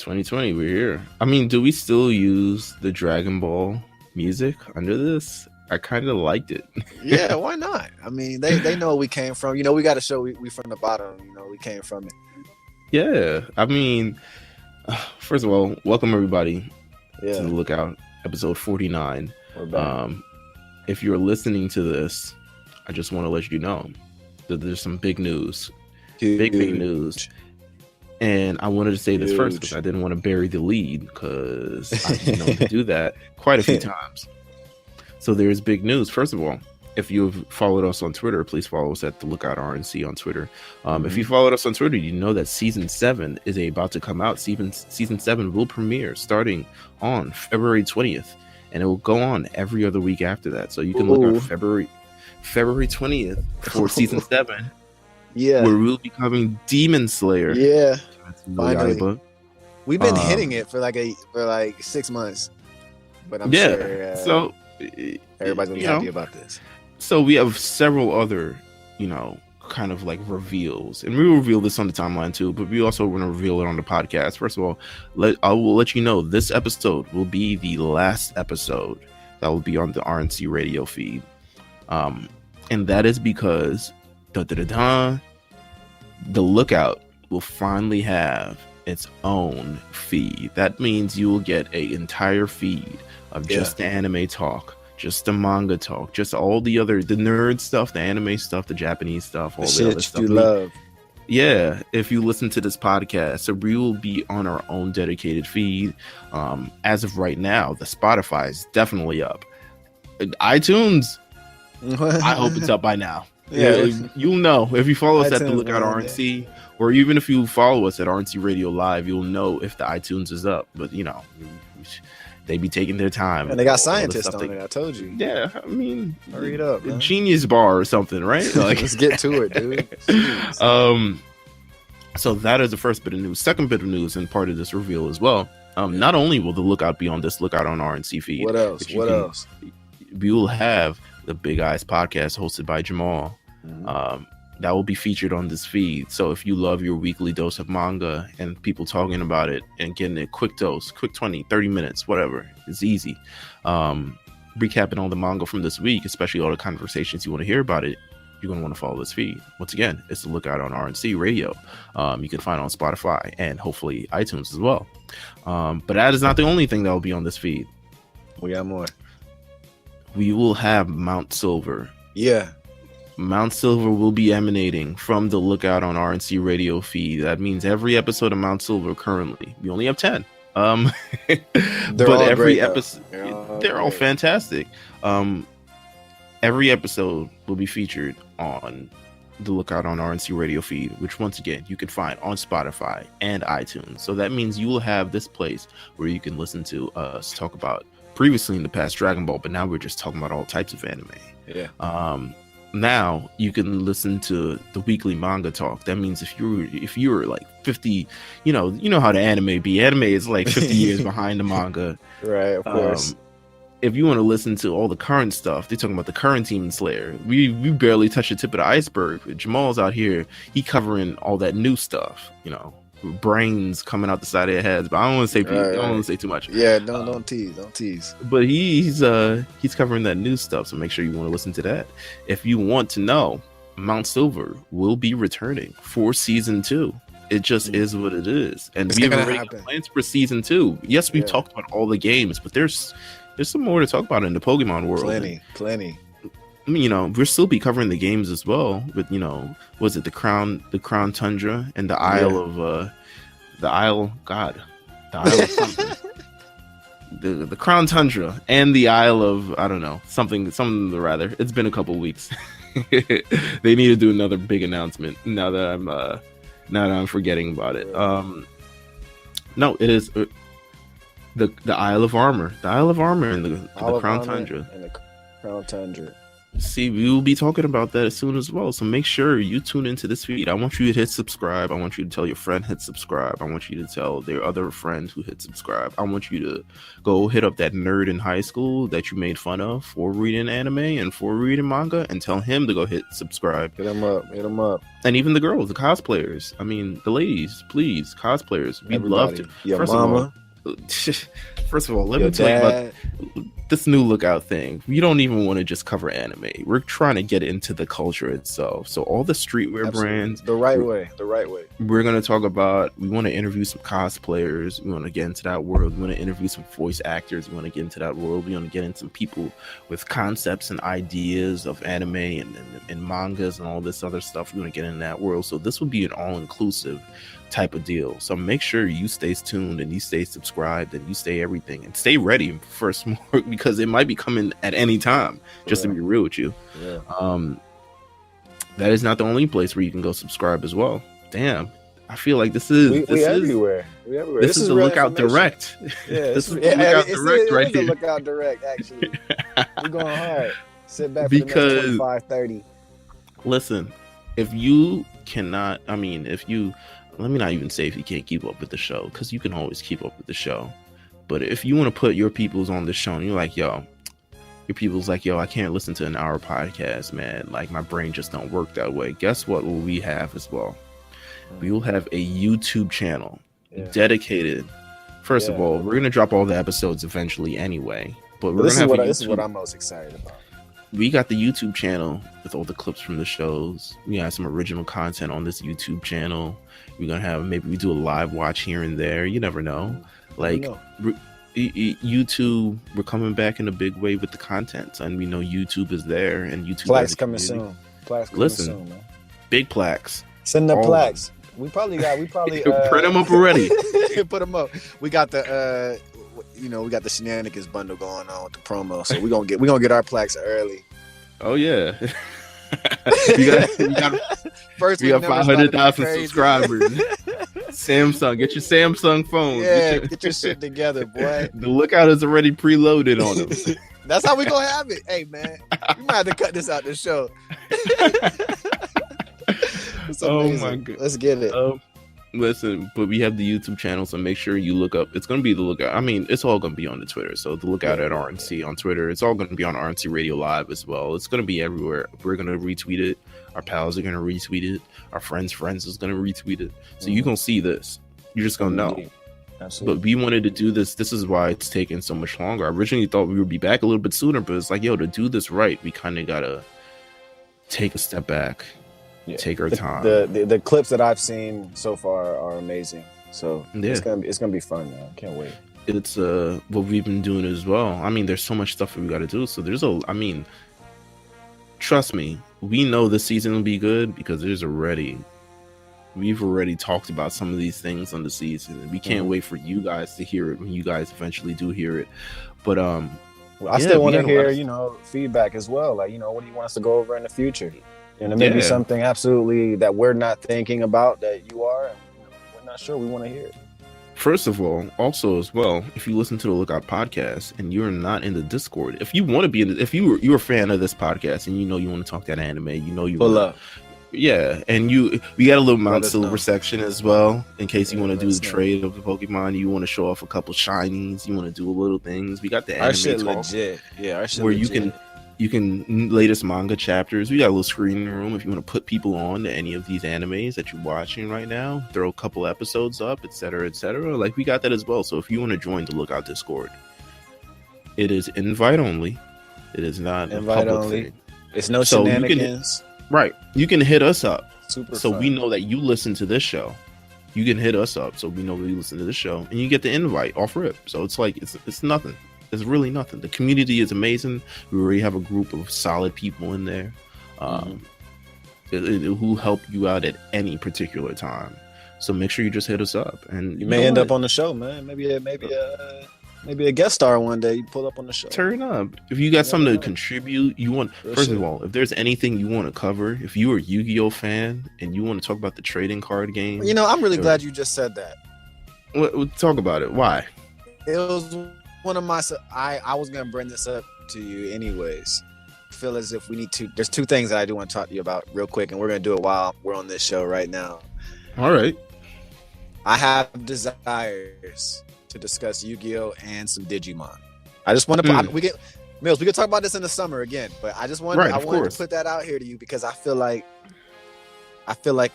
2020, we're here. I mean, do we still use the Dragon Ball music under this? I kind of liked it. Yeah, why not? I mean, they know we came from. You know, we got to show we from the bottom. You know, we came from it. Yeah, I mean, first of all, welcome everybody to the Lookout, episode 49. We're back. If you're listening to this, I just want to let you know that there's some big news. Big news. And I wanted to say this first because I didn't want to bury the lead because I've been known to do that quite a few times. So there's big news. First of all, if you've followed us on Twitter, please follow us at the Lookout RNC on Twitter. If you followed us on Twitter, you know that season 7 is about to come out. Season 7 will premiere starting on February 20th, and it will go on every other week after that. So you can look at February 20th for season 7. Yeah, where we'll be covering Demon Slayer. Yeah, finally. We've been hitting it for like 6 months, but I'm sure so everybody's gonna be happy about this. So we have several other, kind of like reveals, and we will reveal this on the timeline too. But we also want to reveal it on the podcast. First of all, I will let you know this episode will be the last episode that will be on the RNC radio feed, and that is because. The Lookout will finally have its own feed. That means you will get an entire feed of just the anime talk, just the manga talk, just all the nerd stuff, the anime stuff, the Japanese stuff, all the other stuff you love. Yeah, if you listen to this podcast, so we will be on our own dedicated feed. As of right now, the Spotify is definitely up. iTunes, I hope it's up by now. Yeah, you'll know if you follow us at the Lookout RNC, or even if you follow us at RNC Radio Live, you'll know if the iTunes is up. But they be taking their time, and they got scientists on it. I told you. Yeah, I mean, hurry it up, man. Genius Bar or something, right? Like, let's get to it, dude. So that is the first bit of news. Second bit of news, and part of this reveal as well. Not only will the Lookout be on this Lookout on RNC feed. What else? We will have the Big Eyes podcast hosted by Jamal. That will be featured on this feed. So if you love your weekly dose of manga and people talking about it and getting a quick dose, quick 20, 30 minutes, whatever, it's easy. Recapping all the manga from this week, especially all the conversations you want to hear about it, you're going to want to follow this feed. Once again, it's the Lookout on RNC Radio. You can find it on Spotify and hopefully iTunes as well. But that is not the only thing that will be on this feed. We got more. We will have Mount Silver. Yeah. Mount Silver will be emanating from the Lookout on RNC radio feed. That means every episode of Mount Silver currently, we only have 10. But every episode, they're all fantastic. Every episode will be featured on the Lookout on RNC radio feed, which once again, you can find on Spotify and iTunes. So that means you will have this place where you can listen to us talk about previously in the past Dragon Ball, but now we're just talking about all types of anime. Yeah. Now you can listen to the weekly manga talk. That means if you're like 50, you know how the anime be. Anime is like 50 years behind the manga. Right, of course. If you want to listen to all the current stuff, they're talking about the current Demon Slayer. We barely touched the tip of the iceberg. Jamal's out here, he covering all that new stuff, brains coming out the side of their heads. But I don't want to say I don't want to say too much. Yeah, don't tease. But he's covering that new stuff, so make sure you want to listen to that. If you want to know, Mount Silver will be returning for season 2. It just is what it is, and we have already got plans for season 2. Yes, we've talked about all the games, but there's some more to talk about in the Pokemon world. Plenty. I mean, we'll still be covering the games as well. But was it the Crown Tundra and the Isle of the Isle of something. the Crown Tundra and the Isle of I don't know something rather. It's been a couple weeks. They need to do another big announcement now that I'm forgetting about it. No, it is the Isle of Armor, and the Crown Tundra. And the Crown Tundra. See, we will be talking about that as soon as well. So make sure you tune into this feed. I want you to hit subscribe. I want you to tell your friend hit subscribe. I want you to tell their other friend who hit subscribe. I want you to go hit up that nerd in high school that you made fun of for reading anime and for reading manga, and tell him to go hit subscribe. Hit him up. Hit him up. And even the girls, the cosplayers. I mean, the ladies, please, cosplayers. We love to. Your mama. First of all, let me tell you about this new Lookout thing. We don't even want to just cover anime. We're trying to get into the culture itself. So all the streetwear brands, the right way. We're going to talk about. We want to interview some cosplayers. We want to get into that world. We want to interview some voice actors. We want to get into that world. We want to get into some people with concepts and ideas of anime and mangas and all this other stuff. We want to get in that world. So this will be an all-inclusive type of deal. So make sure you stay tuned and you stay subscribed and you stay everything and stay ready for some more, because it might be coming at any time, just to be real with you. That is not the only place where you can go subscribe as well. Damn, I feel like this is everywhere. This is the Lookout Direct. Yeah, this is the Lookout Direct right here. Lookout Direct, actually. We're going hard. Sit back for the next 25-30. Listen, if you cannot, let me not even say if you can't keep up with the show, because you can always keep up with the show. But if you want to put your peoples on the show and you're like, yo, your people's like, yo, I can't listen to an hour podcast, man. Like, my brain just don't work that way. Guess what will we have as well? We will have a YouTube channel dedicated. First of all, we're going to drop all the episodes eventually anyway. But we're going to have this is what I'm most excited about. We got the YouTube channel with all the clips from the shows. We got some original content on this YouTube channel. We're gonna have, maybe we do a live watch here and there. You never know. Like YouTube, we're coming back in a big way with the content, and we know YouTube is there. And YouTube plaques coming soon. Listen, man. Big plaques. Send up plaques. We probably print them up already. Put them up. We got the we got the shenanigans bundle going on with the promo, so we're gonna get our plaques early. Oh yeah. we got first. We got 500,000 subscribers. Samsung, get your Samsung phone. Yeah, get your shit together, boy. The Lookout is already preloaded on them. That's how we gonna have it. Hey man, you might have to cut this out the show. Oh my god, let's get it. Listen, but we have the YouTube channel, so make sure you look up. It's going to be the Lookout. I mean, it's all going to be on the Twitter. So the Lookout at RNC on Twitter. It's all going to be on RNC Radio Live as well. It's going to be everywhere. We're going to retweet it. Our pals are going to retweet it. Our friends is going to retweet it. So you're going to see this. You're just going to know. Absolutely. But we wanted to do this. This is why it's taken so much longer. I originally thought we would be back a little bit sooner, but it's like, yo, to do this right, we kind of got to take a step back. Take our time. The clips that I've seen so far are amazing. So it's gonna be fun, man. Can't wait. It's what we've been doing as well. I mean, there's so much stuff that we got to do. So trust me, we know this season will be good because we've already talked about some of these things on the season, and we can't wait for you guys to hear it when you guys eventually do hear it. But I still want to hear feedback as well. Like, what do you want us to go over in the future? And it may be something absolutely that we're not thinking about that you are, and we're not sure. We want to hear it. First of all, also as well, if you listen to the Lookout podcast and you're not in the Discord, if you want to be if you're a fan of this podcast and you want to talk that anime, you pull up. Yeah, and we got a little Mount Silver section as well in case you want to do the trade of the Pokemon. You want to show off a couple shinies. You want to do little things. We got the anime our shit talk, legit. Yeah, our shit where legit. You can latest manga chapters. We got a little screening room if you want to put people on to any of these animes that you're watching right now. Throw a couple episodes up, etc., etc. Like, we got that as well. So if you want to join the Lookout Discord, it is invite only. It is not invite a public only. thing. It's no shenanigans. You can hit us up. Super so fun. We know that you listen to this show. You can hit us up so we know that you listen to this show, and you get the invite off rip. So it's like it's nothing. It's really nothing. The community is amazing. We already have a group of solid people in there who help you out at any particular time. So make sure you just hit us up, and you may end up on the show, man. Maybe a guest star one day. You pull up on the show. Turn up. If you got something to contribute, first of all, if there's anything you want to cover, if you're a Yu-Gi-Oh fan and you want to talk about the trading card game, I'm really glad you just said that. We'll talk about it. Why? It was one of my. I was gonna bring this up to you anyways. feel as if we need to. There's two things that I do want to talk to you about real quick, and we're gonna do it while we're on this show right now. All right. I have desires to discuss Yu-Gi-Oh and some Digimon. I just want to. We can talk about this in the summer again, but I just wanted. I wanted to put that out here to you because I feel like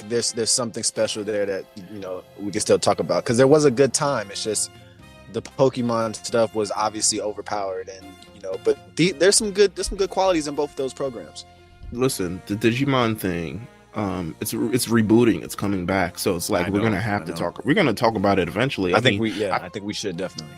there's something special there that we can still talk about because there was a good time. It's just the Pokemon stuff was obviously overpowered, and but there's some good qualities in both of those programs. Listen, the Digimon thing, it's rebooting, it's coming back, so it's like we're gonna have to talk. We're gonna talk about it eventually. I think we should definitely.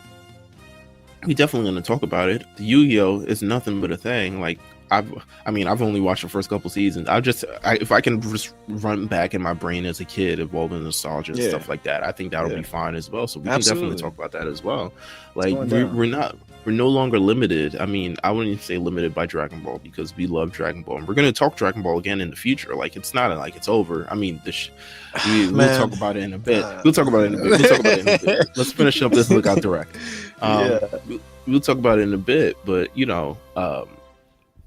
We definitely gonna talk about it. The Yu-Gi-Oh is nothing but a thing. Like I've only watched the first couple seasons. If I can just run back in my brain as a kid, evolving nostalgia and stuff like that, I think that'll be fine as well. So we can definitely talk about that as well. Like we're no longer limited. I mean, I wouldn't even say limited by Dragon Ball because we love Dragon Ball, and we're gonna talk Dragon Ball again in the future. Like it's not like it's over. I mean, we'll talk about it in a bit. We'll talk about it in a bit. Let's finish up this Lookout Direct. We'll talk about it in a bit, but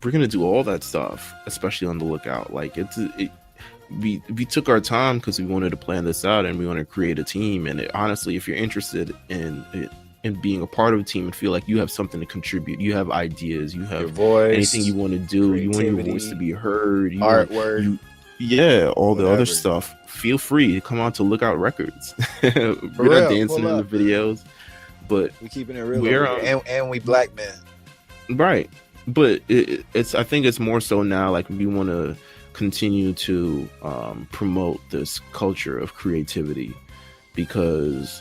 we're gonna do all that stuff, especially on the Lookout. Like we took our time because we wanted to plan this out and we want to create a team. And honestly, if you're interested in being a part of a team and feel like you have something to contribute, you have ideas, you have voice, anything you want to do, you want your voice to be heard, artwork, all the other stuff, feel free to come on to Lookout Records. We're not dancing in the videos, but we keeping it real, and we black men, right? But I think it's more so now, like we want to continue to promote this culture of creativity because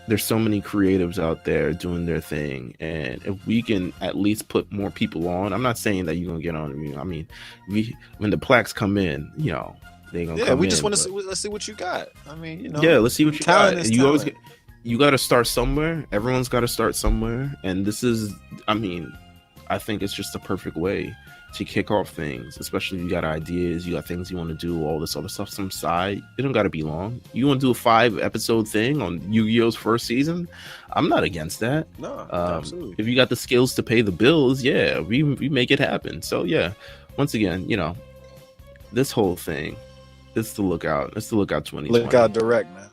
there's so many creatives out there doing their thing, and if we can at least put more people on, I'm not saying that you're gonna get on. I mean, when the plaques come in, they gonna come. We just want to let's see what you got. I mean, let's see what you got. You got to start somewhere. Everyone's got to start somewhere, and this is, I think it's just the perfect way to kick off things, especially if you got ideas, you got things you want to do, all this other stuff, some side. It don't got to be long. You want to do a 5-episode thing on Yu-Gi-Oh's first season? I'm not against that. No, absolutely. If you got the skills to pay the bills, we make it happen. So once again, this whole thing, it's the Lookout. It's the Lookout 2020. Lookout Direct, man.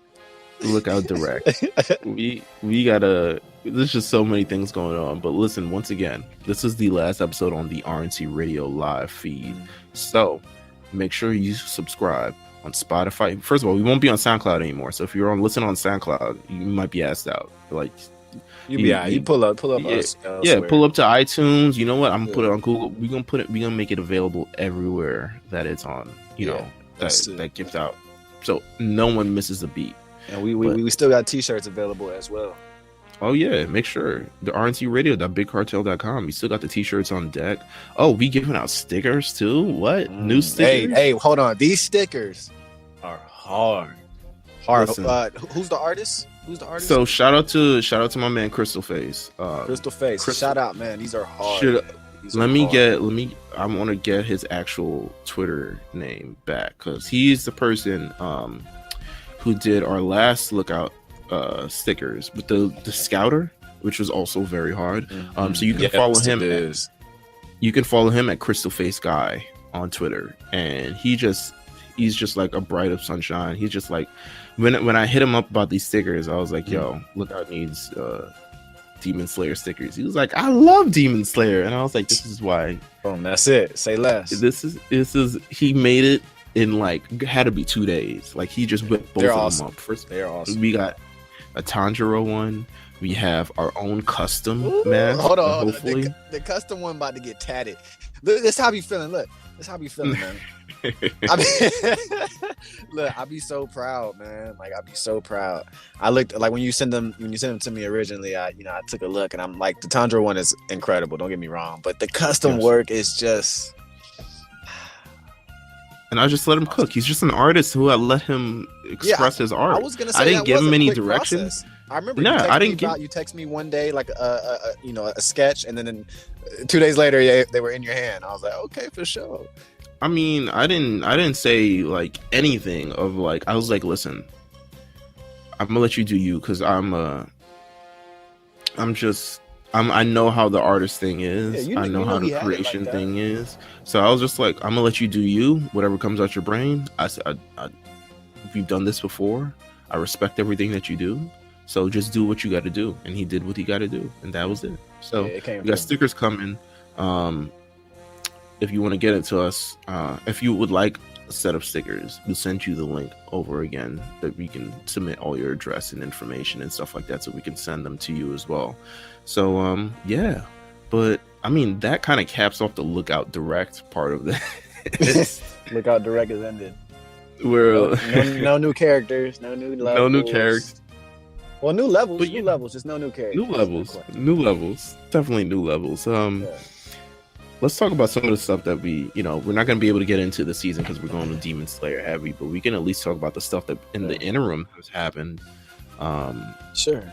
Lookout Direct. we gotta. There's just so many things going on. But listen, once again, this is the last episode on the RNC Radio live feed. So make sure you subscribe on Spotify. First of all, we won't be on SoundCloud anymore. So if you're listening on SoundCloud, you might be asked out. Like you pull up us. Pull up to iTunes. You know what? I'm gonna put it on Google. We're gonna make it available everywhere that it's on. That gives out. So no one misses a beat. And we still got t-shirts available as well. Oh yeah, make sure the rncradio.bigcartel.com. We still got the t-shirts on deck. Oh, we giving out stickers too. What new stickers? Hey, hold on. These stickers are hard. Listen, who's the artist? So shout out to my man Crystal Face. Crystal Face. Shout out, man. These are hard. I want to get his actual Twitter name back because he's the person who did our last Lookout stickers with the Scouter, which was also very hard. So you can follow him. You can follow him at Crystal Face Guy on Twitter, and he's just like a bright of sunshine. He's just like when I hit him up about these stickers, I was like, "Yo, Lookout needs Demon Slayer stickers." He was like, "I love Demon Slayer," and I was like, "This is why." Boom, that's it. Say less. This is he made it in had to be 2 days. Like he just whipped both of them up. First, they're awesome. We got a Tanjiro one. We have our own custom mask. Hold on. Hopefully. The custom one about to get tatted. Look, that's how you feeling. Look, that's how you feeling, man. Look, I be so proud, man. Like I be so proud. I looked like when you send them to me originally. I took a look and I'm like, the Tanjiro one is incredible. Don't get me wrong, but the custom work is just. And I just let him cook. He's just an artist who I let him express his art. I was gonna say I didn't give him any directions. Process. I remember you text me one day like a sketch, and then 2 days later they were in your hand. I was like, okay, for sure. I mean, I didn't say like anything of like. I was like, listen, I'm gonna let you do you because I'm I know how the artist thing is. I know how the creation thing is. So I was just like, I'm gonna let you do you. Whatever comes out your brain. I said, you've done this before. I respect everything that you do. So just do what you got to do. And he did what he got to do, and that was it. So we got stickers coming. If you want to get it to us, if you would like a set of stickers, we'll send you the link over again that we can submit all your address and information and stuff like that, so we can send them to you as well. So yeah, but I mean that kind of caps off the Lookout Direct part of this. Lookout Direct is ended. We're no new characters, no new levels. No new characters. Well, new levels, but, levels, just no new characters. New levels, definitely new levels. Let's talk about some of the stuff that we're not going to be able to get into the season because we're going to Demon Slayer heavy, but we can at least talk about the stuff that in the interim has happened. Sure.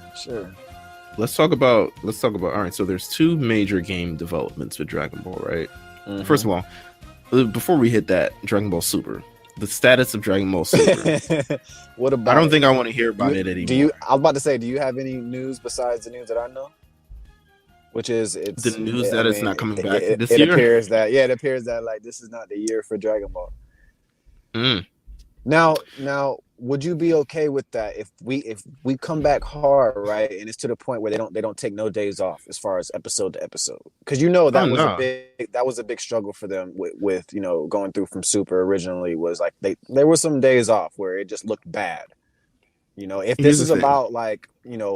Let's talk about. All right, so there's 2 major game developments with Dragon Ball, right? Mm-hmm. First of all, before we hit that, Dragon Ball Super. The status of Dragon Ball Super. What about? I don't think I want to hear about it anymore. I was about to say, do you have any news besides the news that I know? Which is the news that it's not coming back this year. It appears that like this is not the year for Dragon Ball. Now, would you be okay with that if we come back hard, right? And it's to the point where they don't take no days off as far as episode to episode, because that was a big struggle for them with going through from Super originally. Was like there were some days off where it just looked bad. If this is about like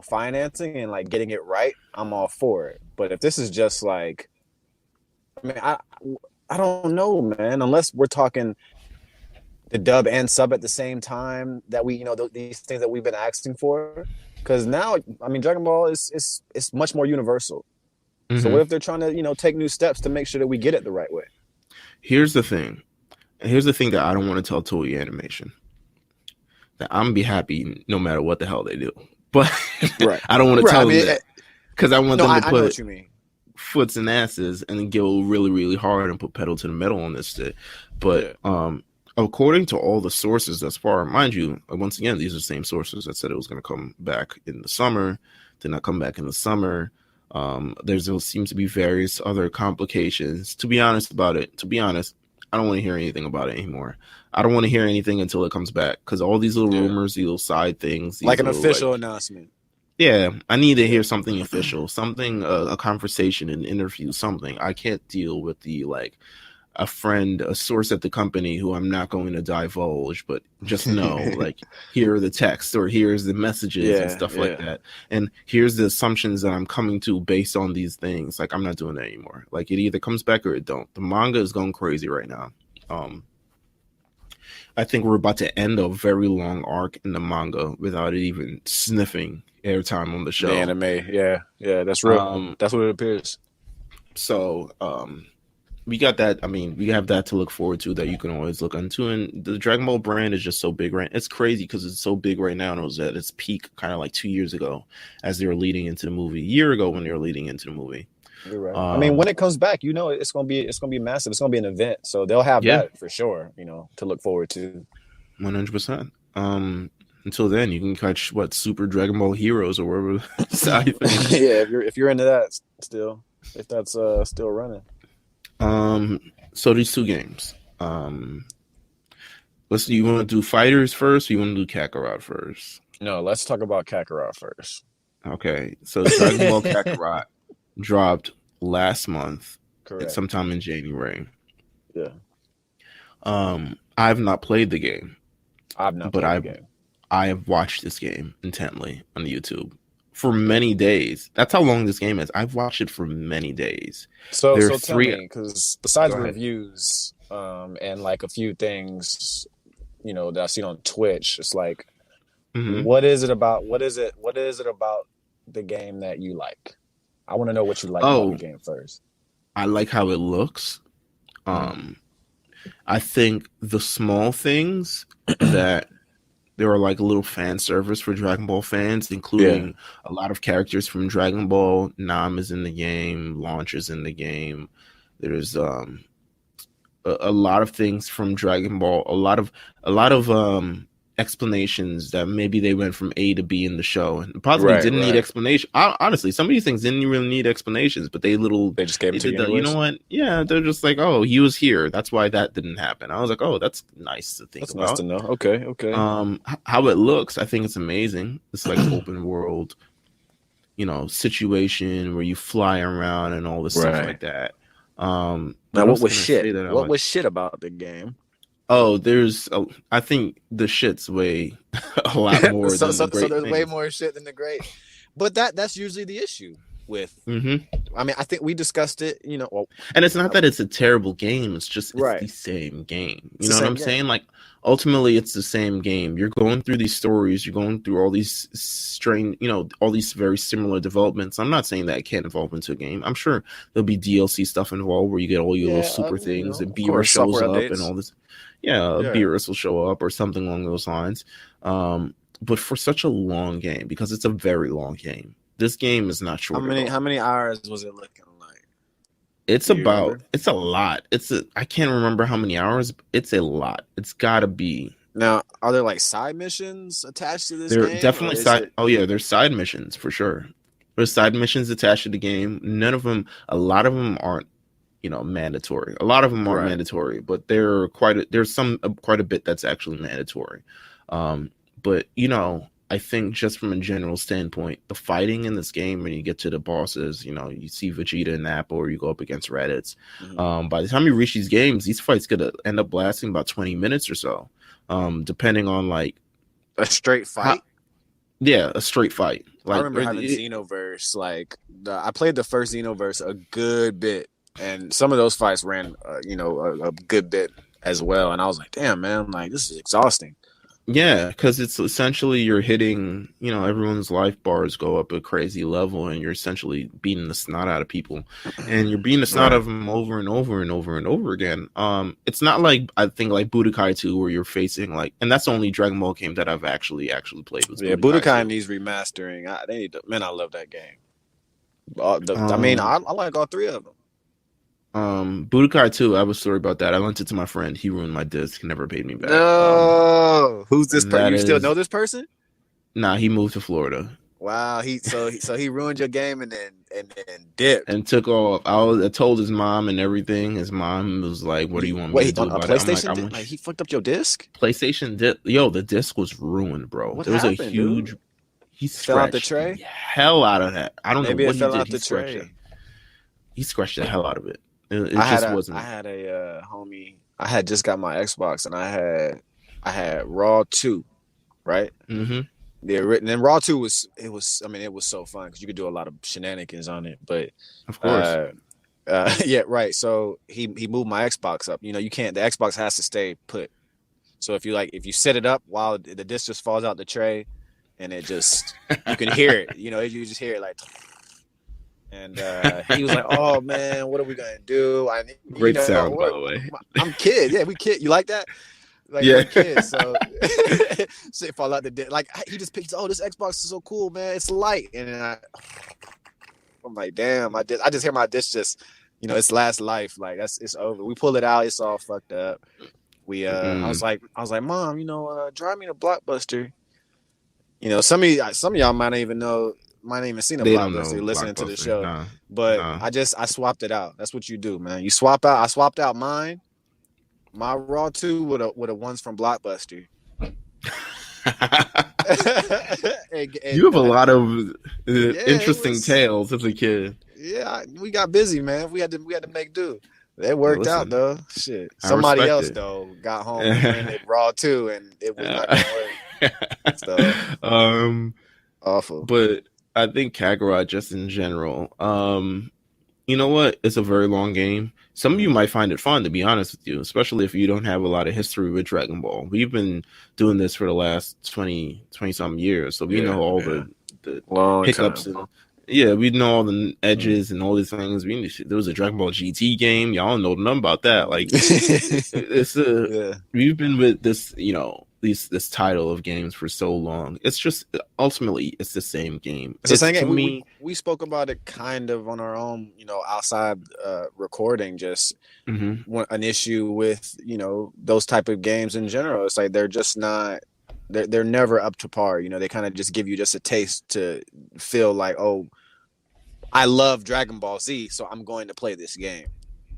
financing and like getting it right, I'm all for it. But if this is just like, I mean, I don't know, man. Unless we're talking the dub and sub at the same time, that we these things that we've been asking for. Because now, I mean, Dragon Ball is much more universal. Mm-hmm. So what if they're trying to take new steps to make sure that we get it the right way? Here's the thing that I don't want to tell Toei Animation. That I'm gonna be happy no matter what the hell they do, but right. I don't want to tell them that because I want them to put foots and asses and then go really, really hard and put pedal to the metal on this shit. But according to all the sources thus far, mind you, once again, these are the same sources that said it was going to come back in the summer, did not come back in the summer. There seems to be various other complications. To be honest, I don't want to hear anything about it anymore. I don't want to hear anything until it comes back, because all these little rumors, these little side things, like an official announcement. Yeah, I need to hear something official, something, a conversation, an interview, something. I can't deal with the a friend, a source at the company who I'm not going to divulge, but just know, like, here are the texts or here's the messages and stuff like that. And here's the assumptions that I'm coming to based on these things. Like, I'm not doing that anymore. Like, it either comes back or it don't. The manga is going crazy right now. I think we're about to end a very long arc in the manga without it even sniffing airtime on the show. The anime, yeah, that's real. That's what it appears. So, we got that. I mean, we have that to look forward to, that you can always look into. And the Dragon Ball brand is just so big, right? It's crazy because it's so big right now, and it was at its peak kind of like 2 years ago as they were leading into the movie. A year ago when they were leading into the movie. You're right. I mean, when it comes back, it's gonna be massive. It's gonna be an event, so they'll have that for sure. To look forward to. 100%. Until then, you can catch Super Dragon Ball Heroes or whatever side thing. Yeah, if you're into that still, if that's still running. So these 2 games. You want to do Fighters first, or you want to do Kakarot first? No, let's talk about Kakarot first. Okay, so Dragon Ball Kakarot dropped last month. Correct. Sometime in January. Yeah. I've not played the game. I've not played the game. I have watched this game intently on YouTube for many days. That's how long this game is. I've watched it for many days. So tell me, because besides reviews and like a few things, that I've seen on Twitch, it's like, what is it about the game that you like? I want to know what you like about the game first. I like how it looks. I think the small things that there are like a little fan service for Dragon Ball fans, including a lot of characters from Dragon Ball. Nam is in the game. Launch is in the game. There's a lot of things from Dragon Ball. A lot of explanations that maybe they went from A to B in the show and possibly didn't need explanation. Honestly, some of these things didn't really need explanations, but they just gave it to you. You know what? Yeah, they're just like, oh, he was here. That's why that didn't happen. I was like, oh, that's nice to think about. Nice to know. Okay. How it looks, I think it's amazing. It's like open world, situation where you fly around and all this stuff like that. Now, what was shit? What was shit about the game? Oh, I think the shit's way a lot more than the great. So there's way more shit than the great. But that's usually the issue with. Mm-hmm. I mean, I think we discussed it, and it's not that it's a terrible game. It's just it's the same game. You know what I'm saying? Like, ultimately, it's the same game. You're going through these stories. You're going through all these strange, all these very similar developments. I'm not saying that it can't evolve into a game. I'm sure there'll be DLC stuff involved where you get all your little super things and Beerus shows up and all this. Beerus will show up or something along those lines. But for such a long game, because it's a very long game, this game is not short. How many hours was it looking like? It's a lot. I can't remember how many hours. It's a lot. It's gotta be. Now, are there like side missions attached to this game? There definitely side. Oh yeah, there's side missions for sure. There's side missions attached to the game. A lot of them aren't, mandatory. A lot of them aren't mandatory, but there's quite a bit that's actually mandatory. But I think just from a general standpoint, the fighting in this game, when you get to the bosses, you see Vegeta and Nappa, or you go up against Raditz. Mm-hmm. By the time you reach these games, these fights could end up lasting about 20 minutes or so, depending on like a straight fight. A straight fight. Like, I remember having Xenoverse. Like I played the first Xenoverse a good bit, and some of those fights ran, a good bit as well. And I was like, damn, man, like this is exhausting. Yeah, because it's essentially you're hitting, everyone's life bars go up a crazy level, and you're essentially beating the snot out of people, and you're beating the snot out of them over and over and over and over again. It's not like, I think, like Budokai 2, where you're facing and that's the only Dragon Ball game that I've actually played. Was Budokai needs remastering. I love that game. I like all three of them. Budokai 2, I have a story about that. I lent it to my friend. He ruined my disc. Never paid me back. No, who's this person? You still know this person? Nah, he moved to Florida. Wow, he ruined your game and then dipped and took off. I told his mom and everything. His mom was like, "What do you want me to do about PlayStation? Like, he fucked up your disc? PlayStation did. Yo, the disc was ruined, bro. What there was happened, a huge. Dude? He fell out the tray. The hell out of that. I don't know what he fell out the tray. He scratched the hell out of it. I had a homie. I had just got my Xbox, and I had Raw 2, right? Mm-hmm. Yeah, and then Raw 2 was so fun because you could do a lot of shenanigans on it. But of course, yeah, right. So he moved my Xbox up. You can't. The Xbox has to stay put. So if you set it up while the disc just falls out the tray, and it just you can hear it. You just hear it like. And he was like, "Oh man, what are we gonna do?" Great sound, by the way. I'm kid. Yeah, we kid. You like that? Like, yeah, kids. So shit fall out the disc. Like he just picked. Oh, this Xbox is so cool, man. It's light, and then I'm like, damn. I just hear my disc just, its last life. Like it's over. We pull it out. It's all fucked up. I was like, Mom, drive me to Blockbuster. Some of y'all might not even know. Might not even seen a Blockbuster listening to the show, but I swapped it out. That's what you do, man. You swap out. I swapped out my Raw 2 with the ones from Blockbuster. You have a lot of interesting tales as a kid. Yeah, we got busy, man. We had to make do. It worked out though. Shit. Somebody else though got home and it Raw 2, and it was not gonna work. So, awful. But I think Kakarot, just in general, you know what? It's a very long game. Some of you might find it fun, to be honest with you, especially if you don't have a lot of history with Dragon Ball. We've been doing this for the last 20 some years, so we know all the hiccups. We know all the edges and all these things. There was a Dragon Ball GT game. Y'all don't know nothing about that. Like, we've been with this, this title of games for so long. It's just ultimately it's the same game. It's the same game. We spoke about it kind of on our own, outside recording. Just an issue with those type of games in general. It's like they're just not they're never up to par. You know, they kind of just give you just a taste to feel like, oh, I love Dragon Ball Z, so I'm going to play this game.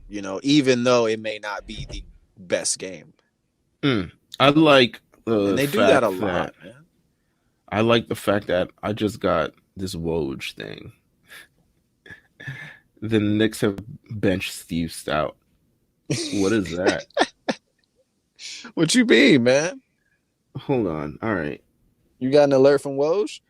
You know, even though it may not be the best game. I like and they do that a lot, man. I like the fact that I just got this Woj thing. The Knicks have benched Steve Stout. What is that? What you mean, man? Hold on. All right. You got an alert from Woj?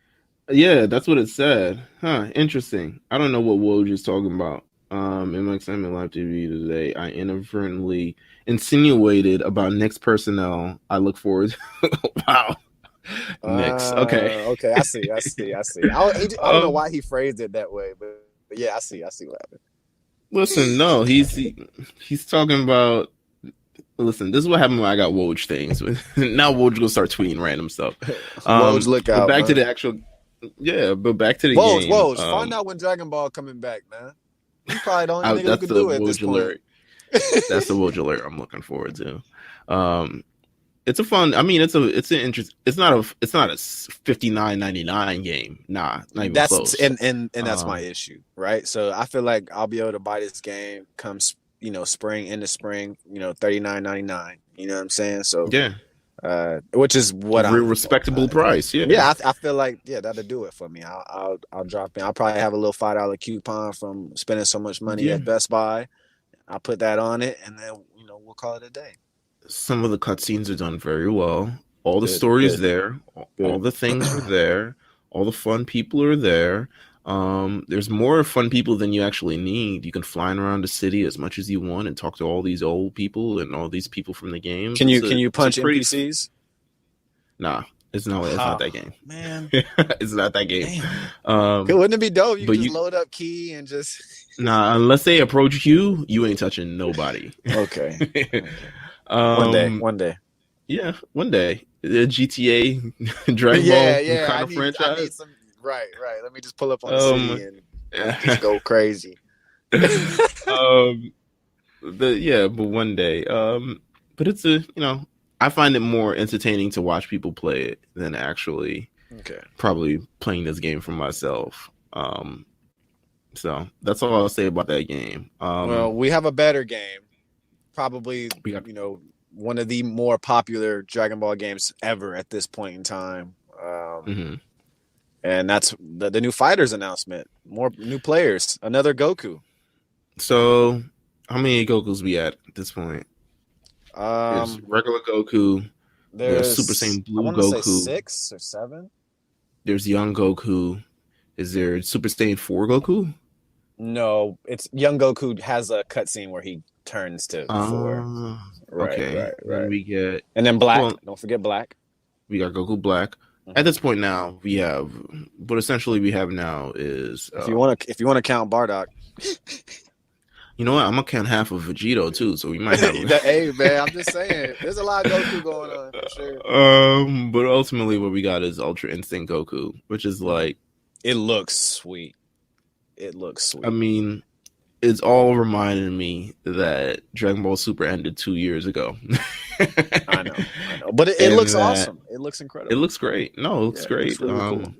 Yeah, that's what it said. Huh, interesting. I don't know what Woj is talking about. In my assignment live TV today, I inadvertently insinuated about Knicks personnel. I look forward to wow. Knicks. Okay. Okay, I see. I don't know why he phrased it that way, but yeah, I see what happened. Listen, no, he's talking about. Listen, this is what happened when I got Woj things. Now Woj gonna start tweeting random stuff. Woj, look out. But back man. to the actual. Yeah, but back to the Woj, game. Woj, find out when Dragon Ball coming back, man. You probably don't think you can do it at this point. That's the Woj alert I'm looking forward to. It's a fun. I mean, it's an interest. It's not a $59.99 game. Nah, not even close. And that's my issue, right? So I feel like I'll be able to buy this game come spring into spring. $39.99. You know what I'm saying? So yeah. Which is what a real respectable price. Yeah, I feel like that'll do it for me. I'll drop in. I'll probably have a little $5 coupon from spending so much money at Best Buy. I'll put that on it, and then we'll call it a day. Some of the cutscenes are done very well. All the stories there. All the things are there. All the fun people are there. There's more fun people than you actually need. You can fly around the city as much as you want and talk to all these old people and all these people from the game. Can you punch NPCs? Nah, it's not that game. Man, it's not that game. Wouldn't it be dope? You can just load up key and just. Nah, unless they approach you, you ain't touching nobody. Okay. One day. Yeah, one day. The GTA Dragon Ball kind of franchise. I need some, right. Let me just pull up on the city and just go crazy. But one day. But it's I find it more entertaining to watch people play it than actually probably playing this game for myself. So that's all I'll say about that game. Well, we have a better game. Probably, one of the more popular Dragon Ball games ever at this point in time. And that's the new Fighters announcement. More new players. Another Goku. So, how many Gokus we at this point? There's regular Goku. There's Super Saiyan Blue Goku. Say 6 or 7. There's Young Goku. Is there Super Saiyan 4 Goku? No, it's Young Goku has a cutscene where he turns to 4. Right. And then Black. Well, don't forget Black. We got Goku Black. At this point now, we have what essentially we have now is if you want to count Bardock. You know what? I'm gonna count half of Vegito too, so we might have. Hey man, I'm just saying, there's a lot of Goku going on for sure. But ultimately, what we got is Ultra Instinct Goku, which is like it looks sweet. I mean, it's all reminding me that Dragon Ball Super ended 2 years ago. I know. But it looks awesome. It looks incredible. It looks great. No, it looks great. It looks really cool.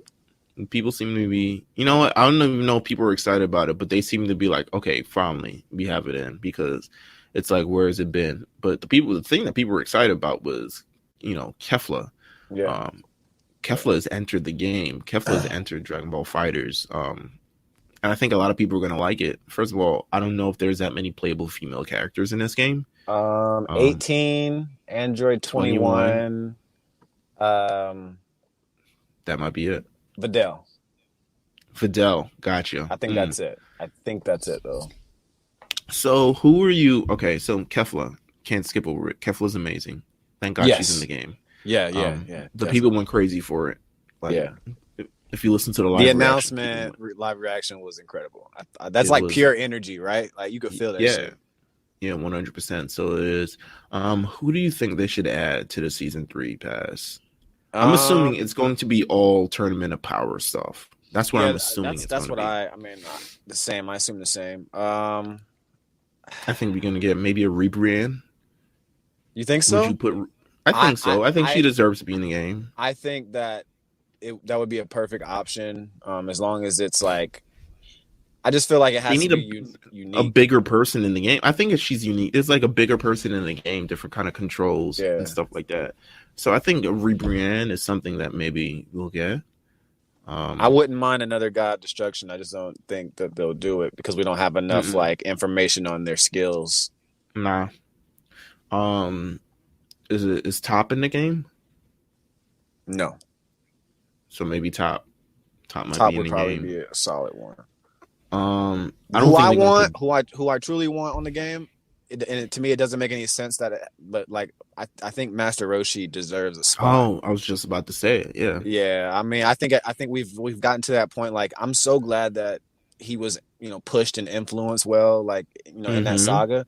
People seem to be, you know what? I don't even know if people are excited about it, but they seem to be like, okay, finally, we have it in, because it's like, where has it been? But the thing that people were excited about was, Kefla. Yeah. Kefla has entered the game. Kefla has entered Dragon Ball Fighters. And I think a lot of people are going to like it. First of all, I don't know if there's that many playable female characters in this game. 18, Android 21. That might be it. Videl, gotcha. I think that's it. Though. So who are you? Okay, so Kefla, can't skip over it. Kefla's amazing. Thank God she's in the game. Yeah. The people went crazy for it. If you listen to the announcement, live reaction was incredible. That's pure energy, right? Like you could feel that shit. Yeah, 100%. So it is. Who do you think they should add to the season 3 pass? I'm assuming it's going to be all Tournament of Power stuff. That's what I'm assuming. That's what I mean. The same. I assume the same. I think we're gonna get maybe a Rebrian. You think so? I think so. I think she deserves to be in the game. I think that that would be a perfect option, as long as it's like. I just feel like it has to be unique. A bigger person in the game. I think if she's unique, it's like a bigger person in the game, different kind of controls and stuff like that. So I think Brienne is something that maybe we'll get. I wouldn't mind another God of Destruction. I just don't think that they'll do it because we don't have enough like information on their skills. Nah. Is Top in the game? No. So maybe Top. Top might Top be in the would probably game. be a solid one. Who I truly want on the game, to me it doesn't make any sense but like I think Master Roshi deserves a spot. Oh, I was just about to say it. Yeah. Yeah, I mean, I think we've gotten to that point. Like, I'm so glad that he was, pushed and influenced well, like, in that saga.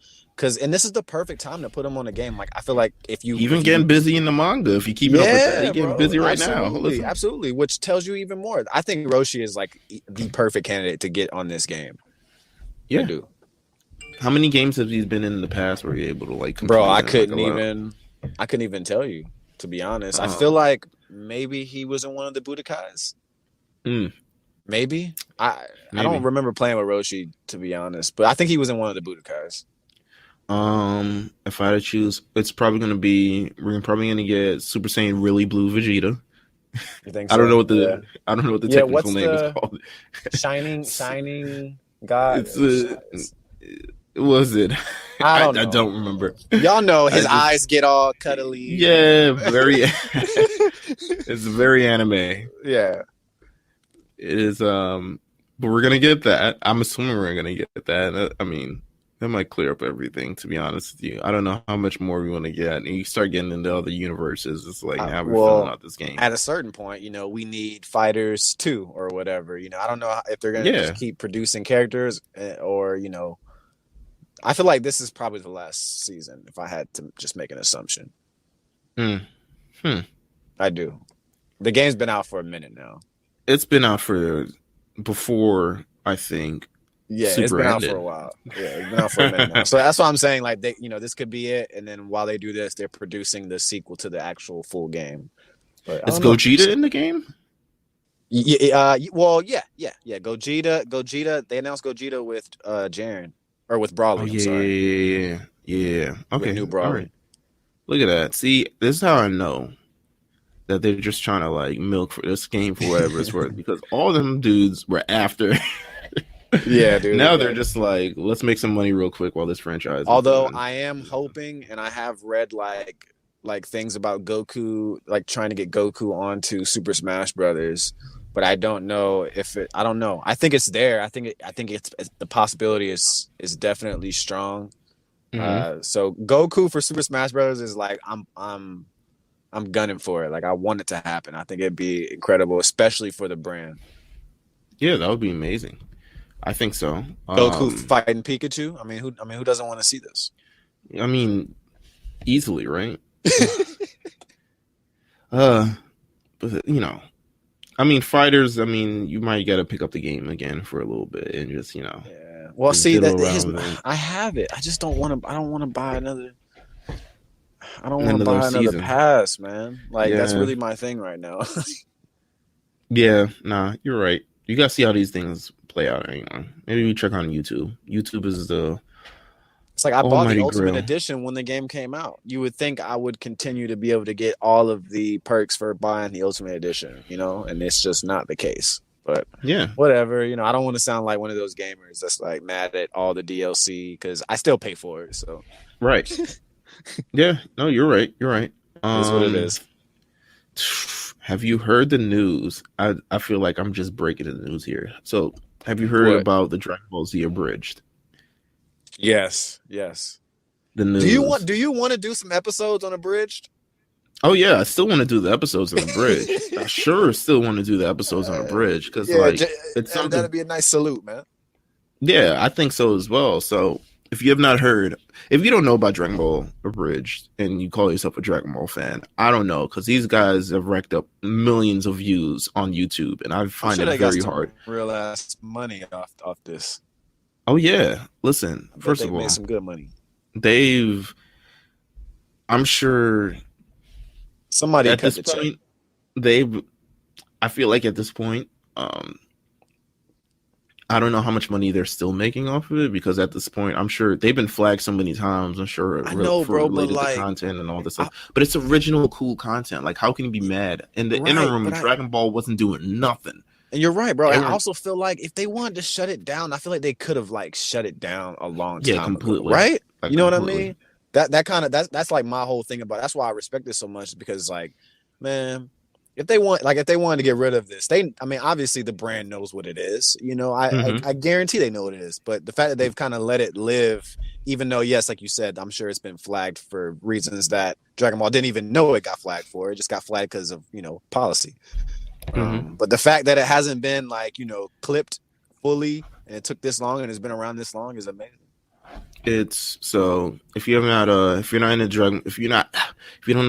And this is the perfect time to put him on a game. Like, I feel like if you getting busy in the manga, if you keep it up with that, he's getting busy right now. Absolutely, which tells you even more. I think Roshi is like the perfect candidate to get on this game. Yeah, I do. How many games have he been in the past where you're able to like? Bro, I couldn't even tell you, to be honest. I feel like maybe he was in one of the Budokais. Maybe. I don't remember playing with Roshi, to be honest, but I think he was in one of the Budokais. If I had to choose, it's probably gonna be we're probably gonna get Super Saiyan Really Blue Vegeta. You think so? I don't know what the technical name is called. Shining God. Was it? I don't remember. Y'all know his eyes get all cuddly. Yeah, very. It's very anime. Yeah, it is. But we're gonna get that. I'm assuming we're gonna get that. I mean, that might clear up everything. To be honest with you, I don't know how much more we want to get. And you start getting into other universes. It's like how we're filling out this game. At a certain point, we need Fighters 2 or whatever. I don't know if they're gonna just keep producing characters or I feel like this is probably the last season, if I had to just make an assumption. I do. The game's been out for a minute now. It's been out for before, I think. Yeah, it's been out for a while. Yeah, it's been out for a minute now. So that's why I'm saying, like, this could be it. And then while they do this, they're producing the sequel to the actual full game. But is Gogeta in the game? Yeah. Well, yeah. Gogeta. They announced Gogeta with Jiren. Or with Broly. Yeah. Okay. New Broly. All right. Look at that. See, this is how I know that they're just trying to like milk for this game for whatever it's worth. Because all them dudes were after. Yeah, dude. Now they're just like, let's make some money real quick while this franchise. Although I am hoping, and I have read like things about Goku, like trying to get Goku onto Super Smash Brothers. But I don't know if it. I don't know. I think it's there. I think it's the possibility is definitely strong. So Goku for Super Smash Brothers is like I'm gunning for it. Like I want it to happen. I think it'd be incredible, especially for the brand. Yeah, that would be amazing. I think so. Goku fighting Pikachu. I mean, who doesn't want to see this? I mean, easily, right? But I mean, fighters. I mean, you might got to pick up the game again for a little bit and just, Yeah. Well, see I have it. I just don't want to. I don't want to buy another. I don't want to buy another pass, man. Like that's really my thing right now. Yeah. Nah, you're right. You got to see how these things play out anyway. Maybe we check on YouTube. YouTube is the. It's like I bought the Ultimate Edition when the game came out. You would think I would continue to be able to get all of the perks for buying the Ultimate Edition, and it's just not the case. But yeah, whatever. I don't want to sound like one of those gamers that's like mad at all the DLC because I still pay for it. So right, yeah, no, you're right. You're right. That's what it is. Have you heard the news? I feel like I'm just breaking the news here. So have you heard about the Dragon Ball Z Abridged? Yes. The news. Do you want to do some episodes on Abridged? Oh yeah, I still want to do the episodes on Abridged. I sure still want to do the episodes on Abridged because it's something. That'd be a nice salute, man. Yeah, I think so as well. So if you have not heard, if you don't know about Dragon Ball Abridged and you call yourself a Dragon Ball fan, I don't know because these guys have racked up millions of views on YouTube, and I find it very hard. Real ass money off this. Oh yeah, listen. First of all, made some good money. I'm sure Somebody at cut this the point, they've. I feel like at this point, I don't know how much money they're still making off of it, because at this point, I'm sure they've been flagged so many times. I'm sure I know, for bro, related but like, to content and all this stuff. But it's original, cool content. Like, how can you be mad? In the interim, Dragon Ball wasn't doing nothing. And you're right, bro. I also feel like if they wanted to shut it down, I feel like they could have like shut it down a long time completely. ago, right? Like, you know what I mean? That kind of that's like my whole thing about it. That's why I respect it so much, because like, man, if they wanted to get rid of this, obviously the brand knows what it is. You know, I guarantee they know what it is. But the fact that they've kind of let it live, even though, yes, like you said, I'm sure it's been flagged for reasons that Dragon Ball didn't even know it got flagged for. It just got flagged because of, policy. But the fact that it hasn't been like, clipped fully, and it took this long and it's been around this long, is amazing. It's so if you don't know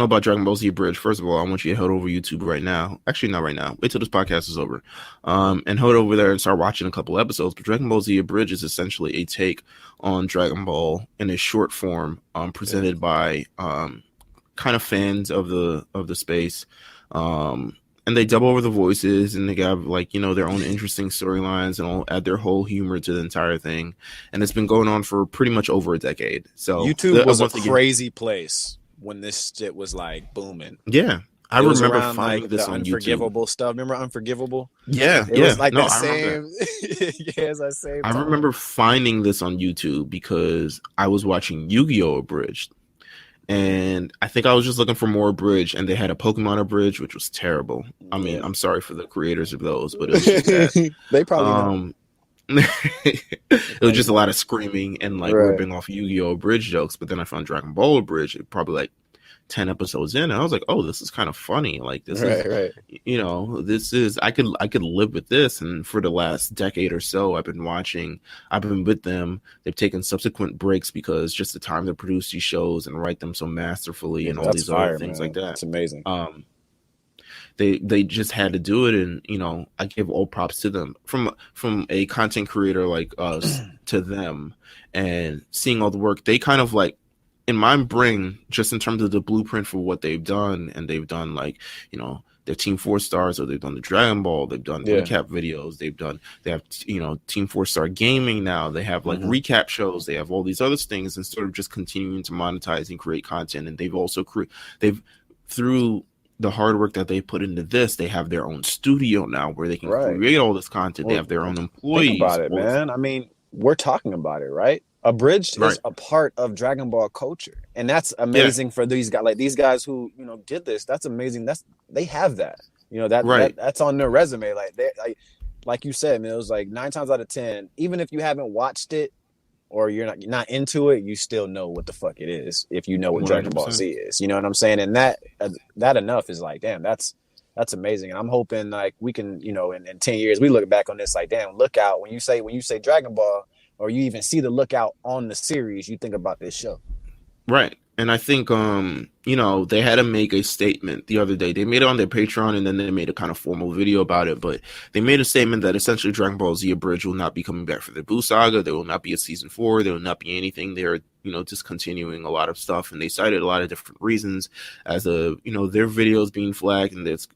about Dragon Ball Z Bridge, first of all, I want you to head over YouTube right now. Actually, not right now. Wait till this podcast is over, and head over there and start watching a couple episodes. But Dragon Ball Z Bridge is essentially a take on Dragon Ball in a short form, presented by kind of fans of the space. And they double over the voices, and they have their own interesting storylines, and all add their whole humor to the entire thing. And it's been going on for pretty much over a decade. So YouTube was a crazy place when this shit was like booming. Yeah, I remember finding this on Unforgivable stuff. Remember Unforgivable? Yeah, it was like that same. Yes, that same. I remember finding this on YouTube because I was watching Yu-Gi-Oh! Abridged. And I think I was just looking for more abridged, and they had a Pokemon abridged, which was terrible. I mean, I'm sorry for the creators of those, but it was just bad. They probably it was just a lot of screaming and ripping off Yu-Gi-Oh! Abridged jokes. But then I found Dragon Ball abridged, probably like 10 episodes in, and I was like, oh, this is kind of funny. Like, this is this is I could live with this. And for the last decade or so, I've been with them. They've taken subsequent breaks because just the time to produce these shows and write them so masterfully, and all these other things like that. It's amazing. They just had to do it, and I give all props to them from a content creator like us to them, and seeing all the work they kind of like in my brain, just in terms of the blueprint for what they've done. And they've done their Team 4 Stars, or they've done the Dragon Ball, they've done recap videos, they have Team 4 Star Gaming now, they have recap shows, they have all these other things, and sort of just continuing to monetize and create content. And they've also through the hard work that they put into this, they have their own studio now where they can create all this content. They have their own employees. Think about it, man. I mean, we're talking about it, right? Abridged is a part of Dragon Ball culture, and that's amazing for these guys. Like these guys who did this, that's amazing. They have that, that's on their resume. Like you said, man, it was like 9 times out of 10, even if you haven't watched it or you're not into it, you still know what the fuck it is if you know what 100%. Dragon Ball Z is. You know what I'm saying? And that enough is like, damn, that's amazing. And I'm hoping like we can, in 10 years we look back on this like, damn, look out when you say Dragon Ball, or you even see the lookout on the series, you think about this show. Right. And I think, they had to make a statement the other day. They made it on their Patreon, and then they made a kind of formal video about it. But they made a statement that essentially Dragon Ball Z Abridged will not be coming back for the Buu Saga. There will not be a season 4. There will not be anything. They're, discontinuing a lot of stuff. And they cited a lot of different reasons as their videos being flagged, and there's,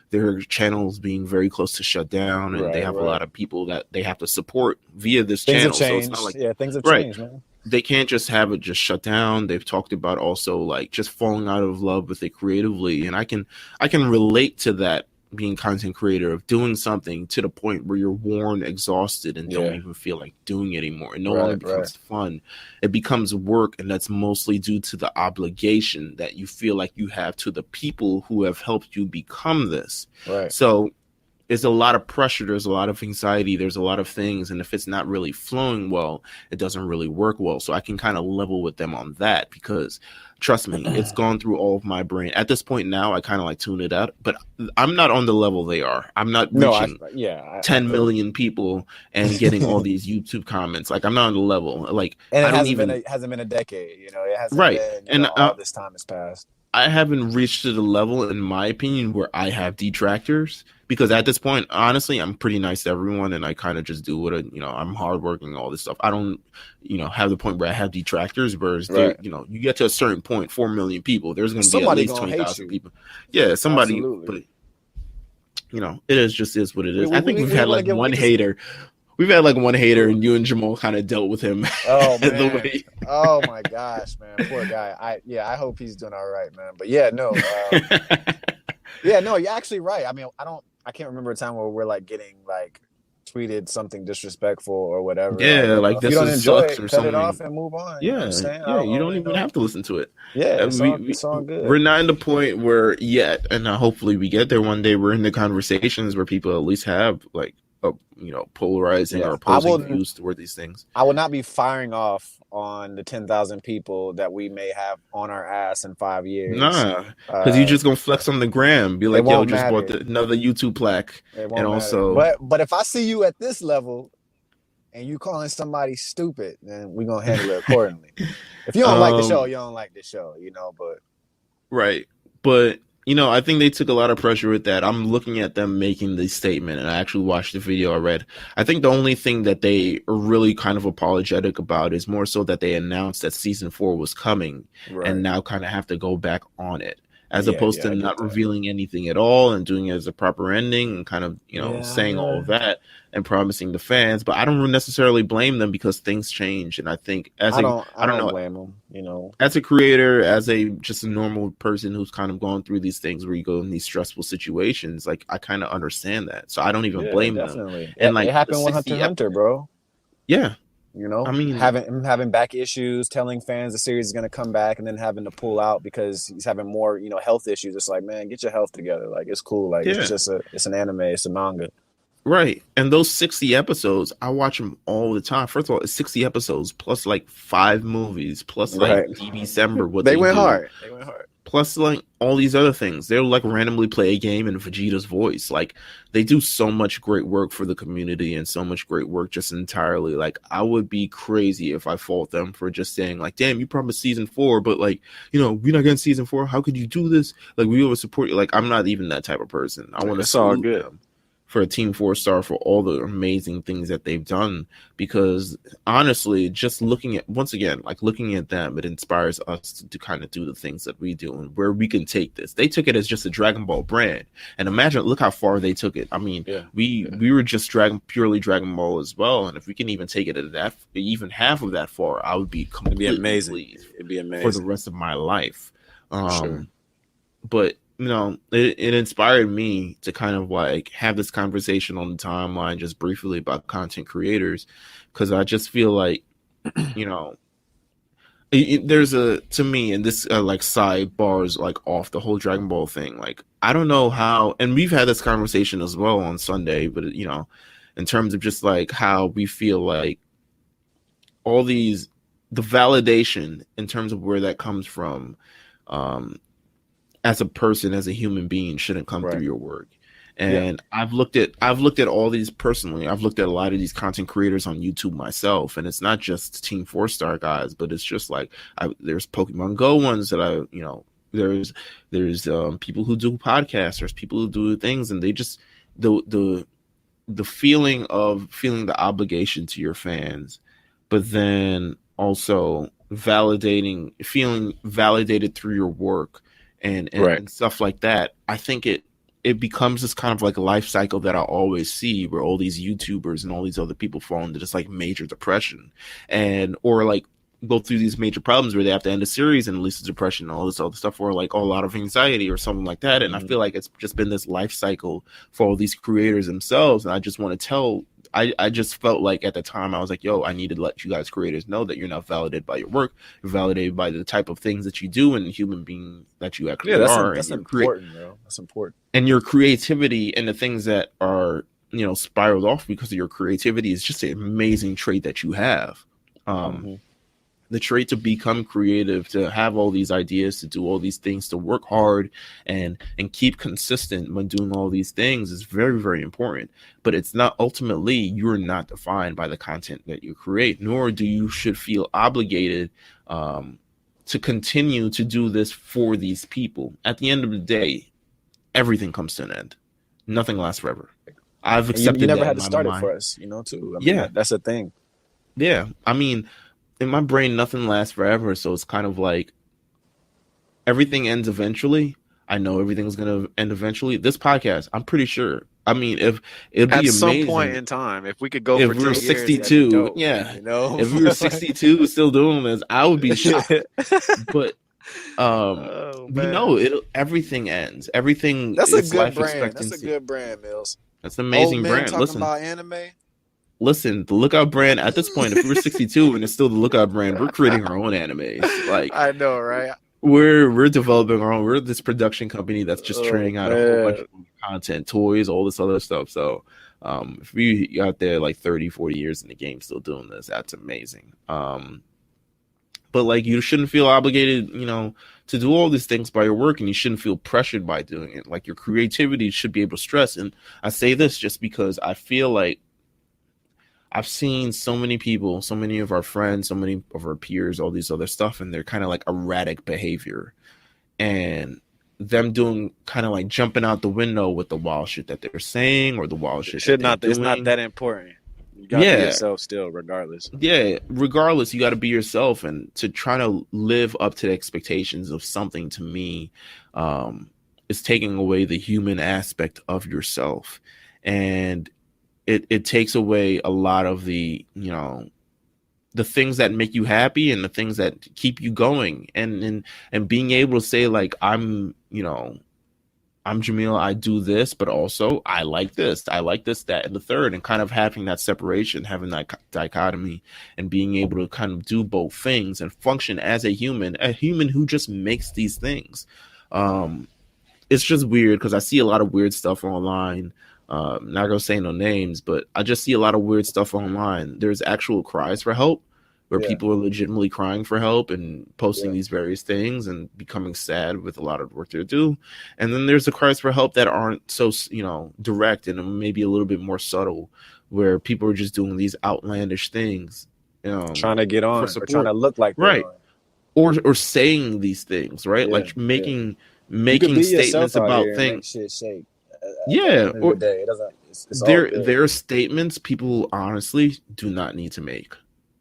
their channels being very close to shut down. And they have a lot of people that they have to support via this channel. So it's not like, things have changed, man. They can't just have it just shut down. They've talked about also like just falling out of love with it creatively. And I can relate to that, being content creator, of doing something to the point where you're worn, exhausted, and don't even feel like doing it anymore. It no longer becomes fun. It becomes work. And that's mostly due to the obligation that you feel like you have to the people who have helped you become this. Right. So there's a lot of pressure, there's a lot of anxiety, there's a lot of things, and if it's not really flowing well, it doesn't really work well. So I can kind of level with them on that, because trust me, it's gone through all of my brain. At this point now, I kind of like tune it out, but I'm not on the level they are. I'm not reaching 10 million people and getting all these YouTube comments. Like, I'm not on the level. Like, and it hasn't been a decade. It hasn't been, and all this time has passed. I haven't reached to the level, in my opinion, where I have detractors, because at this point, honestly, I'm pretty nice to everyone, and I kind of just do what I'm hardworking, all this stuff. I don't, have the point where I have detractors. Whereas, you get to a certain point, 4 million people, there's going to be at least 20,000 people. Yeah, somebody. Absolutely. But it is what it is. I think we've had like one hater. We've had like one hater, and you and Jamal kind of dealt with him. Oh man! Oh my gosh, man, poor guy. I hope he's doing all right, man. But yeah, no, you're actually right. I mean, I can't remember a time where we're like getting like tweeted something disrespectful or whatever. Yeah, like this sucks or something. Cut it off and move on. Yeah, you don't even have to listen to it. Yeah, it's all good. We're not in the point where yet, and hopefully we get there one day. We're in the conversations where people at least have like polarizing or opposing views toward these things. I will not be firing off on the 10,000 people that we may have on our ass in 5 years. Nah, because you just gonna flex on the gram, be like, "Yo, just bought another YouTube plaque," and also. But if I see you at this level, and you calling somebody stupid, then we gonna handle it accordingly. If you don't like the show, you don't like the show, But right, but. I think they took a lot of pressure with that. I'm looking at them making the statement, and I actually watched the video I read. I think the only thing that they are really kind of apologetic about is more so that they announced that season 4 was coming, and now kind of have to go back on it, as opposed to not revealing anything at all and doing it as a proper ending and kind of, saying all of that and promising the fans. But I don't necessarily blame them because things change. And I think I don't blame them, as a creator, as just a normal person who's kind of going through these things where you go in these stressful situations, like I kind of understand that. So I don't even blame them. And like it happened with Hunter, bro. Yeah. I mean, having back issues, telling fans the series is going to come back, and then having to pull out because he's having more, health issues. It's like, man, get your health together. Like, it's cool. Like, it's an anime, it's a manga. Right. And those 60 episodes, I watch them all the time. First of all, it's 60 episodes plus like 5 movies plus like December. They went hard. Plus like all these other things. They'll like randomly play a game in Vegeta's voice. Like they do so much great work for the community and so much great work just entirely. Like I would be crazy if I fault them for just saying like, damn, you promised season 4, but like, we're not getting season 4. How could you do this? Like we always support you. Like I'm not even that type of person. I want to salute them for a Team 4-star for all the amazing things that they've done, because honestly, just looking at them, it inspires us to kind of do the things that we do and where we can take this. They took it as just a Dragon Ball brand, and look how far they took it. I mean, we were just purely Dragon Ball as well, and if we can even take it at that, even half of that far, I would be completely amazing. It'd be amazing for the rest of my life. But it inspired me to kind of like have this conversation on the timeline just briefly about content creators, because I just feel like, there's to me, and this like sidebars like off the whole Dragon Ball thing. Like, I don't know how, and we've had this conversation as well on Sunday, but in terms of just like how we feel like all the validation in terms of where that comes from, as a person, as a human being, shouldn't come through your work. And I've looked at all these personally. I've looked at a lot of these content creators on YouTube myself, and it's not just Team 4-star guys, but it's just like there's Pokemon Go ones that there's people who do podcasts, there's people who do things, and they just the feeling the obligation to your fans, but then also feeling validated through your work. And stuff like that. I think it becomes this kind of like a life cycle that I always see, where all these YouTubers and all these other people fall into just like major depression, or like go through these major problems where they have to end a series and release depression and all this other stuff, or like a lot of anxiety or something like that. And I feel like it's just been this life cycle for all these creators themselves. And I just want to tell. I just felt like at the time I was like, yo, I need to let you guys creators know that you're not validated by your work. You're validated by the type of things that you do and the human being that you actually are. That's important, bro. That's important. And your creativity and the things that are, spiraled off because of your creativity is just an amazing trait that you have. The trait to become creative, to have all these ideas, to do all these things, to work hard and keep consistent when doing all these things is very, very important. But it's not ultimately, you're not defined by the content that you create, nor do you should feel obligated to continue to do this for these people. At the end of the day, everything comes to an end. Nothing lasts forever. I've accepted you never that had in to my start mind. it for us, too. I mean, that's a thing. Yeah. I mean, in my brain, nothing lasts forever. So it's kind of like everything ends eventually. I know everything's going to end eventually. This podcast, I'm pretty sure. I mean, if it'd be at amazing. some point in time, if we could go for 10 years, 62, dope, yeah. If we were 62 still doing this, I would be shocked. But we know everything ends. Everything that's a good life brand. expectancy. That's a good brand, Mills. That's an amazing Old men brand. Talking Listen about anime. Listen, the Lookout brand at this point, if we were 62 and it's still the Lookout brand, we're creating our own animes. Like I know, right? We're developing our own. We're this production company that's just churning out a whole bunch of content, toys, all this other stuff. So if we got there like 30, 40 years in the game still doing this, that's amazing. But like you shouldn't feel obligated, to do all these things by your work, and you shouldn't feel pressured by doing it. Like your creativity should be able to stress. And I say this just because I feel like I've seen so many people, so many of our friends, so many of our peers, all these other stuff, and they're kind of like erratic behavior. And them doing kind of like jumping out the window with the wild shit that they're saying or the wild shit it's not that important. You gotta be yourself still, regardless. Yeah, regardless, you got to be yourself, and to try to live up to the expectations of something, to me, is taking away the human aspect of yourself. And it takes away a lot of the the things that make you happy and the things that keep you going, and being able to say like I'm Jamil, I do this, but also I like this, that, and the third, and kind of having that separation, having that dichotomy, and being able to kind of do both things and function as a human who just makes these things. It's just weird because I see a lot of weird stuff online. Not gonna say no names, but I just see a lot of weird stuff online. There's actual cries for help where people are legitimately crying for help and posting these various things and becoming sad with a lot of work they do. And then there's the cries for help that aren't so, direct and maybe a little bit more subtle, where people are just doing these outlandish things, trying to get on, or trying to look like right, or saying these things, right? Like making statements about things. Shit shake. Or it doesn't. It's there are statements people honestly do not need to make.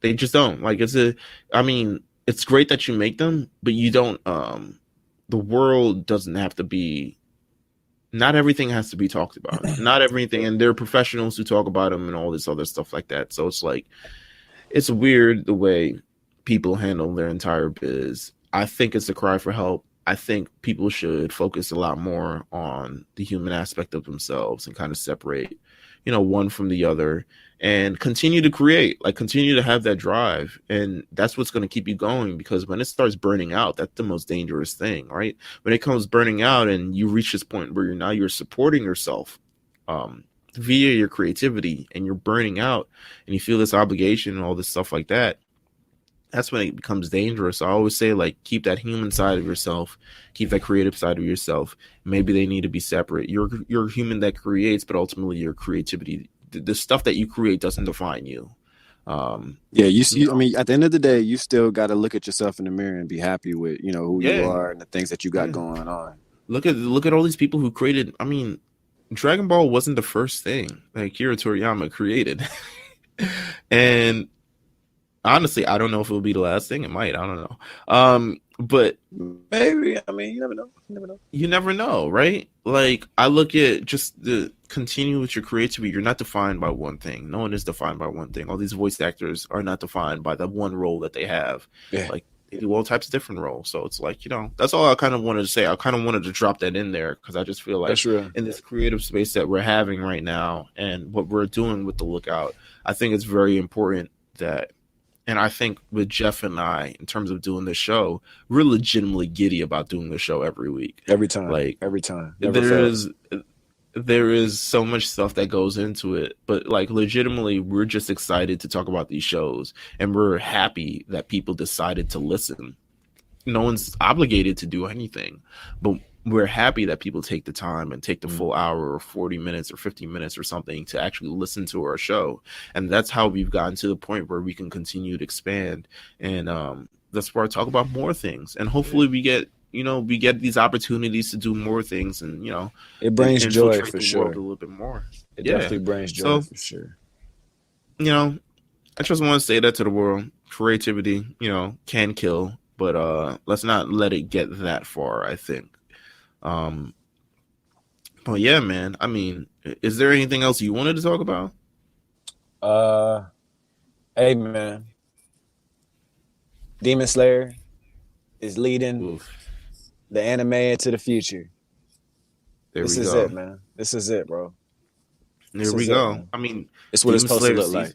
They just don't. Like it's great that you make them, but you don't. The world doesn't have to be. Not everything has to be talked about. Not everything, and there are professionals who talk about them and all this other stuff like that. So it's like, it's weird the way people handle their entire biz. I think it's a cry for help. I think people should focus a lot more on the human aspect of themselves and kind of separate, one from the other, and continue to create, like continue to have that drive. And that's what's going to keep you going, because when it starts burning out, that's the most dangerous thing, right? When it comes burning out and you reach this point where you're supporting yourself via your creativity, and you're burning out and you feel this obligation and all this stuff like that, that's when it becomes dangerous. I always say, like, keep that human side of yourself, keep that creative side of yourself. Maybe they need to be separate. You're a human that creates, but ultimately your creativity, the stuff that you create, doesn't define you. You see, I mean, at the end of the day, you still got to look at yourself in the mirror and be happy with, who you are and the things that you got going on. Look at all these people who created. I mean, Dragon Ball wasn't the first thing that Akira Toriyama created. And honestly, I don't know if it'll be the last thing. It might. I don't know. But maybe. I mean, you never know. You never know, right? Like, I look at just the continue with your creativity. You're not defined by one thing. No one is defined by one thing. All these voice actors are not defined by the one role that they have. Yeah. Like, they do all types of different roles. So it's like, that's all I kind of wanted to say. I kind of wanted to drop that in there because I just feel like in this creative space that we're having right now and what we're doing with the Lookout, I think it's very important that. And I think with Jeff and I, in terms of doing this show, we're legitimately giddy about doing this show every week. Every time. There is so much stuff that goes into it. But like, legitimately, we're just excited to talk about these shows. And we're happy that people decided to listen. No one's obligated to do anything. But we're happy that people take the time and take the full hour or 40 minutes or 50 minutes or something to actually listen to our show. And that's how we've gotten to the point where we can continue to expand. And that's where I talk about more things. And hopefully we get we get these opportunities to do more things, and it brings joy for sure. A little bit more. It definitely brings joy for sure. I just want to say that to the world. Creativity, can kill, but let's not let it get that far, I think. But yeah, man. I mean, is there anything else you wanted to talk about? Hey, man. Demon Slayer is leading the anime into the future. This is it, man. This is it, bro. There we go. I mean, it's what it's supposed to look like.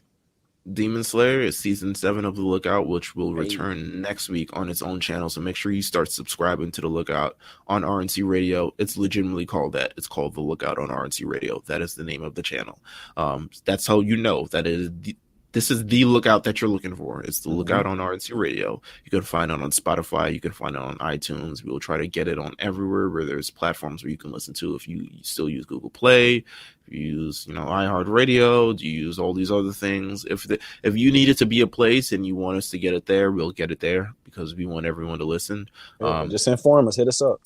Demon Slayer is season 7 of The Lookout, which will return next week on its own channel. So make sure you start subscribing to The Lookout on RNC Radio. It's legitimately called that. It's called The Lookout on RNC Radio. That is the name of the channel. That's how you know that this is the Lookout that you're looking for. It's The Lookout on RNC Radio. You can find it on Spotify. You can find it on iTunes. We'll try to get it on everywhere where there's platforms where you can listen to. If you still use Google Play, if you use iHeartRadio, do you use all these other things? If you need it to be a place and you want us to get it there, we'll get it there because we want everyone to listen. Just inform us. Hit us up.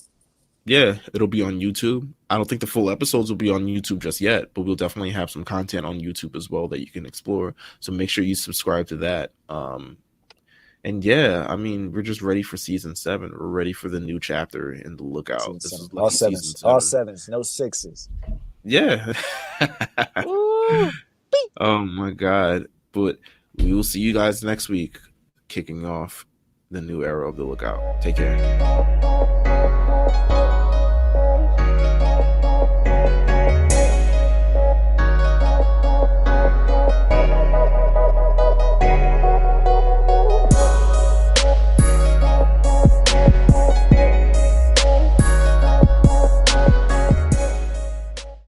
Yeah, it'll be on YouTube. I don't think the full episodes will be on YouTube just yet, but we'll definitely have some content on YouTube as well that you can explore. So make sure you subscribe to that. And yeah, I mean, we're just ready for season 7. We're ready for the new chapter in The Lookout. This is all 7s. All 7s, no 6s. Yeah. Oh my God. But we will see you guys next week, kicking off the new era of The Lookout. Take care.